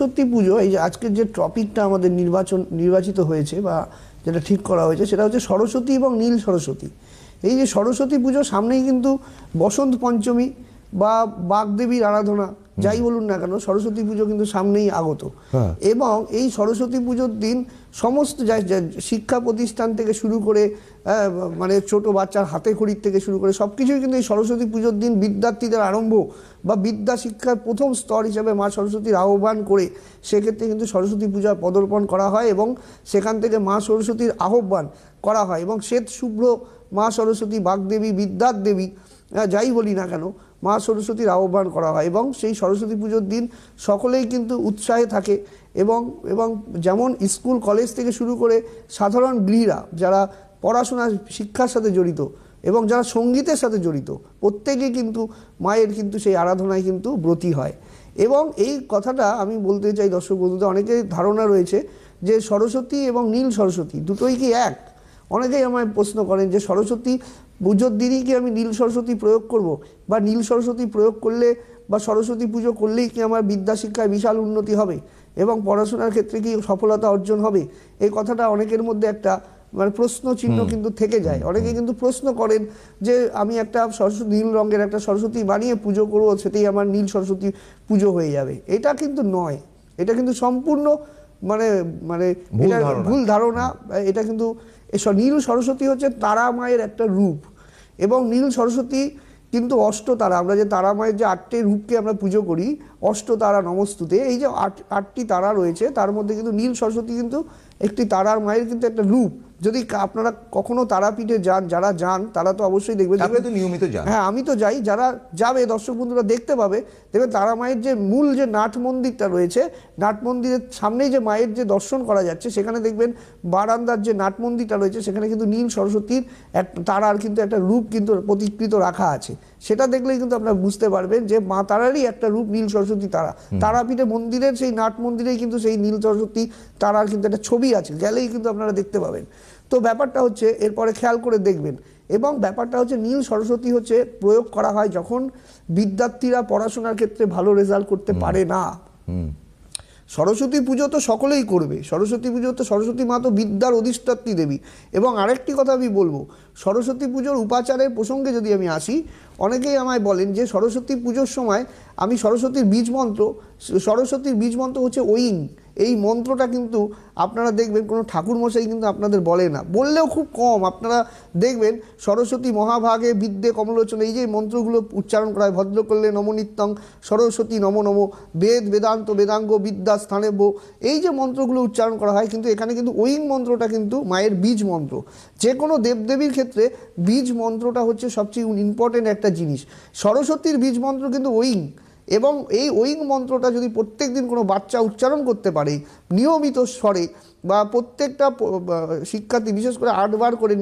সত্যি পুজো, এই যে আজকের যে টপিকটা আমাদের নির্বাচিত হয়েছে বা যেটা ঠিক করা হয়েছে সেটা হচ্ছে সরস্বতী এবং নীল সরস্বতী। এই যে সরস্বতী পুজো সামনেই কিন্তু বসন্ত পঞ্চমী বা বাগদেবীর আরাধনা যাই বলুন না কেন, সরস্বতী পুজো কিন্তু সামনেই আগত। এবং এই সরস্বতী পুজোর দিন সমস্ত শিক্ষা প্রতিষ্ঠান থেকে শুরু করে মানে ছোট বাচ্চার হাতে খড়ির থেকে শুরু করে সবকিছুই কিন্তু এই সরস্বতী পুজোর দিন বিদ্যার্থীদের আরম্ভ বা বিদ্যা শিক্ষার প্রথম স্তর হিসেবে মা সরস্বতীর আহ্বান করে সেক্ষেত্রে কিন্তু সরস্বতী পূজা পদার্পণ করা হয় এবং সেখান থেকে মা সরস্বতীর আহ্বান করা হয় এবং শ্বেত শুভ্র মা সরস্বতী, বাগদেবী, বিদ্যার দেবী যাই বলি না কেন, মা সরস্বতীর আহ্বান করা হয় এবং সেই সরস্বতী পুজোর দিন সকলেই কিন্তু উৎসাহে থাকে এবং এবং যেমন স্কুল কলেজ থেকে শুরু করে সাধারণ গৃহীরা যারা পড়াশোনা শিক্ষার সাথে জড়িত এবং যারা সঙ্গীতের সাথে জড়িত প্রত্যেকেই কিন্তু মায়ের কিন্তু সেই আরাধনায় কিন্তু ব্রতী হয়। এবং এই কথাটা আমি বলতে চাই দর্শক বন্ধুদের, অনেকের ধারণা রয়েছে যে সরস্বতী এবং নীল সরস্বতী দুটোই কি এক। অনেকেই আমায় প্রশ্ন করেন যে সরস্বতী পুজোর দিনই কি আমি নীল সরস্বতী প্রয়োগ করব, বা নীল সরস্বতী প্রয়োগ করলে বা সরস্বতী পুজো করলেই কি আমার বিদ্যা শিক্ষায় বিশাল উন্নতি হবে এবং পড়াশোনার ক্ষেত্রে কি সফলতা অর্জন হবে। এই কথাটা অনেকের মধ্যে একটা মানে প্রশ্ন চিহ্ন কিন্তু থেকে যায়। অনেকে কিন্তু প্রশ্ন করেন যে আমি একটা সরস্বতী নীল রঙের একটা সরস্বতী বানিয়ে পুজো করবো, সেটাই আমার নীল সরস্বতী পুজো হয়ে যাবে। এটা কিন্তু নয়, এটা কিন্তু সম্পূর্ণ মানে মানে এটা ভুল ধারণা। এটা কিন্তু নীল সরস্বতী হচ্ছে তারা মায়ের একটা রূপ এবং নীল সরস্বতী কিন্তু অষ্টতারা, আমরা যে তারা মায়ের যে 8টি রূপকে আমরা পুজো করি অষ্টতারা নমস্তুতে, এই যে 8টি তারা রয়েছে তার মধ্যে কিন্তু নীল সরস্বতী কিন্তু একটি তারার মায়ের কিন্তু একটা রূপ। যদি আপনারা কখনো তারাপীঠে যান, যারা যান তারা তো অবশ্যই দেখবেন, নিয়মিত যান। হ্যাঁ আমি তো যাই, যারা যাবে দর্শক বন্ধুরা দেখতে পাবে, দেখবেন তারা মায়ের যে মূল যে নাট মন্দিরটা রয়েছে, নাট মন্দিরের সামনেই যে মায়ের যে দর্শন করা যাচ্ছে সেখানে দেখবেন বারান্দার যে নাট মন্দিরটা রয়েছে সেখানে কিন্তু নীল সরস্বতীর তারার কিন্তু একটা রূপ কিন্তু প্রতিকৃত রাখা আছে। সেটা দেখলেই কিন্তু আপনারা বুঝতে পারবেন যে মা তারারই একটা রূপ নীল সরস্বতী তারা। তারাপীঠে মন্দিরের সেই নাট মন্দিরেই কিন্তু সেই নীল সরস্বতী তারার কিন্তু একটা ছবি আছে, গেলেই কিন্তু আপনারা দেখতে পাবেন। তো ব্যাপারটা হচ্ছে এরপরে খেয়াল করে দেখবেন। এবং ব্যাপারটা হচ্ছে নীল সরস্বতী হচ্ছে প্রয়োগ করা হয় যখন বিদ্যার্থীরা পড়াশোনার ক্ষেত্রে ভালো রেজাল্ট করতে পারে না। সরস্বতী পুজো তো সকলেই করবে, সরস্বতী পুজো তো সরস্বতী মা তো বিদ্যার অধিষ্ঠাত্রী দেবী। এবং আরেকটি কথা আমি বলবো, সরস্বতী পুজোর উপাচারের প্রসঙ্গে যদি আমি আসি, অনেকেই আমায় বলেন যে সরস্বতী পুজোর সময় আমি সরস্বতীর বীজ মন্ত্র হচ্ছে ওইং, এই মন্ত্রটা কিন্তু আপনারা দেখবেন কোনো ঠাকুরমশাই কিন্তু আপনাদের বলে না, বললেও খুব কম। আপনারা দেখবেন সরস্বতী মহাভাগে বিদ্যে কমলোচনে এই যে মন্ত্রগুলো উচ্চারণ করা হয়, ভদ্রকল্যে নমনিত্যং সরস্বতী নম নম, বেদ বেদান্ত বেদাঙ্গ বিদ্যা স্থানেব্য, এই যে মন্ত্রগুলো উচ্চারণ করা হয় কিন্তু এখানে কিন্তু ওইং মন্ত্রটা কিন্তু মায়ের বীজ মন্ত্র। যে কোনো দেবদেবীর ক্ষেত্রে বীজ মন্ত্রটা হচ্ছে সবচেয়ে ইম্পর্টেন্ট একটা জিনিস। সরস্বতীর বীজ মন্ত্র কিন্তু ওইং, এবং এই ওইং মন্ত্রটা যদি প্রত্যেক দিন কোনো বাচ্চা উচ্চারণ করতে পারে নিয়মিত স্বরে, বা প্রত্যেকটা শিক্ষার্থী বিশেষ করে 8 বার করে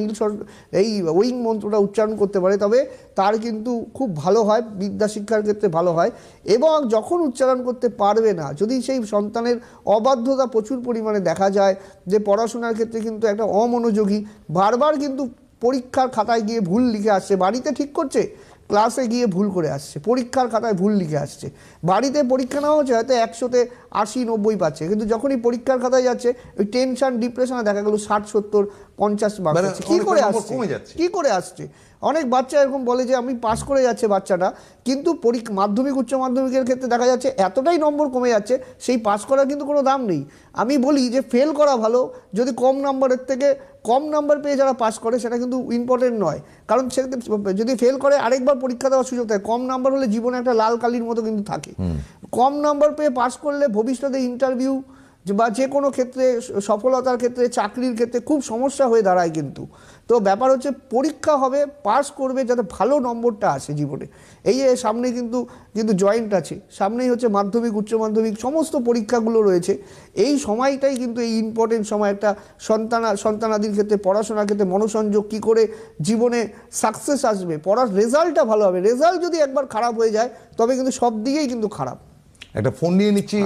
এই ওইং মন্ত্রটা উচ্চারণ করতে পারে, তবে তার কিন্তু খুব ভালো হয়, বিদ্যা শিক্ষার ক্ষেত্রে ভালো হয়। এবং যখন উচ্চারণ করতে পারবে না, যদি সেই সন্তানের অবাধ্যতা প্রচুর পরিমাণে দেখা যায়, যে পড়াশোনার ক্ষেত্রে কিন্তু একটা অমনোযোগী, বারবার কিন্তু পরীক্ষার খাতায় গিয়ে ভুল লিখে আসছে, বাড়িতে ঠিক করছে, ক্লাসে গিয়ে ভুল করে আসছে, পরীক্ষার খাতায় ভুল লিখে আসছে, বাড়িতে পরীক্ষা নেওয়া হচ্ছে হয়তো 100-তে 80-90 পাচ্ছে, কিন্তু যখনই পরীক্ষার খাতায় যাচ্ছে ওই টেনশন ডিপ্রেশনে দেখা গেল 60-70-50 মার্ক আছে। কি করে আসছে? অনেক বাচ্চা এরকম বলে যে আমি পাস করে যাচ্ছে বাচ্চাটা, কিন্তু মাধ্যমিক উচ্চ মাধ্যমিকের ক্ষেত্রে দেখা যাচ্ছে এতটাই নম্বর কমে যাচ্ছে, সেই পাস করার কিন্তু কোনো দাম নেই। আমি বলি যে ফেল করা ভালো, যদি কম নাম্বারের থেকে কম নাম্বার পেয়ে যারা পাস করে সেটা কিন্তু ইম্পর্টেন্ট নয়, কারণ সেক্ষেত্রে যদি ফেল করে আরেকবার পরীক্ষা দেওয়ার সুযোগ থাকে। কম নাম্বার হলে জীবনে একটা লাল কালির মতো কিন্তু থাকে। কম নাম্বার পেয়ে পাস করলে ভবিষ্যতে ইন্টারভিউ বা যে কোনো ক্ষেত্রে সফলতার ক্ষেত্রে চাকরির ক্ষেত্রে খুব সমস্যা হয়ে দাঁড়ায় কিন্তু। তো ব্যাপার হচ্ছে পরীক্ষা হবে, পাস করবে যাতে ভালো নম্বরটা আসে জীবনে। এই যে সামনে কিন্তু জয়েন্ট আছে, সামনেই হচ্ছে মাধ্যমিক উচ্চ মাধ্যমিক সমস্ত পরীক্ষাগুলো রয়েছে। এই সময়টাই কিন্তু এই ইম্পর্টেন্ট সময়, একটা সন্তানাদির ক্ষেত্রে পড়াশোনার ক্ষেত্রে মনোসংযোগ, কী করে জীবনে সাকসেস আসবে, পড়ার রেজাল্টটা ভালো হবে। রেজাল্ট যদি একবার খারাপ হয়ে যায় তবে কিন্তু সব দিকেই কিন্তু খারাপ। একটা ফোন নিয়ে নিচ্ছি।